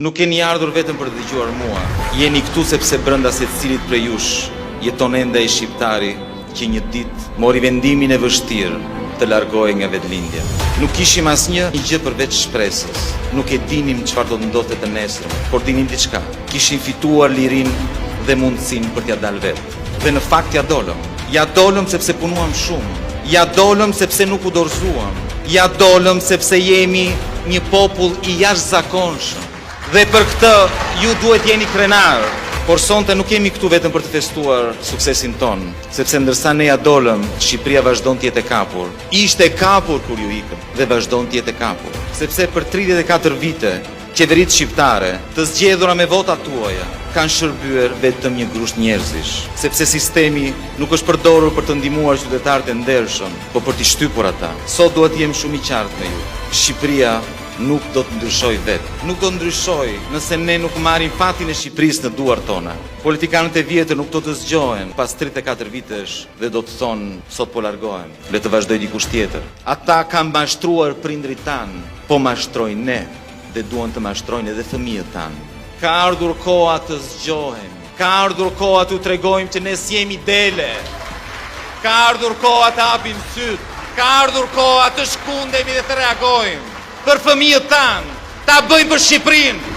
Nuk keni ardhur vetëm për të dëgjuar mua. Jeni këtu sepse brenda secilit prej jush jeton ende ai shqiptari që një ditë mori vendimin e vështirë të largohej nga vetëlindja. Nuk kishim asnjë gjë përveç shpresës. Nuk e dinim çfarë do të ndodhte të nesër, por dinim diçka. Kishim fituar lirinë dhe mundësinë për t'ja dalë vetë. Dhe në fakt ja dolëm. Ja dolëm sepse punuam shumë. Ja dolëm sepse nuk u dorëzuam. Ja dolëm sepse jemi një popull i jashtëzakonshëm. Dhe për këtë ju duhet jeni krenar. Por sonte nuk jemi këtu vetëm për të festuar suksesin ton, sepse ndërsa ne ja dolëm, Shqipëria vazhdon të jetë e kapur. Ishte e kapur kur ju ikëm dhe vazhdon të jetë e kapur. Sepse për 34 vite, qeveritë shqiptare, të zgjedhura me votat tuaja, kanë shërbyer vetëm një grusht njerëzish. Sepse sistemi nuk është përdorur për të ndihmuar qytetarët e ndershëm, por për t'i shtypur ata. Sot duhet të jem shumë i qartë me ju. Shqipëria nuk do të ndryshoj vetë. Nuk do të ndryshoj nëse ne nuk marrim fatin e Shqipërisë në duart tona. Politikanët e vjetër nuk do të zgjohen pas 34 vitesh dhe do të thonë sot po largohem, le të vazhdoj dikush tjetër. Ata kanë mashtruar prindrit tanë, po mashtrojnë ne dhe duan të mashtrojnë edhe fëmijët tanë. Ka ardhur koha të zgjohem. Ka ardhur koha të tregojmë që ne s'jemi dele. Ka ardhur koha të hapim syt. Ka ardhur koha të shkundemi dhe të reagojmë. Për fëmijët tanë, ta bëjmë për Shqipërinë.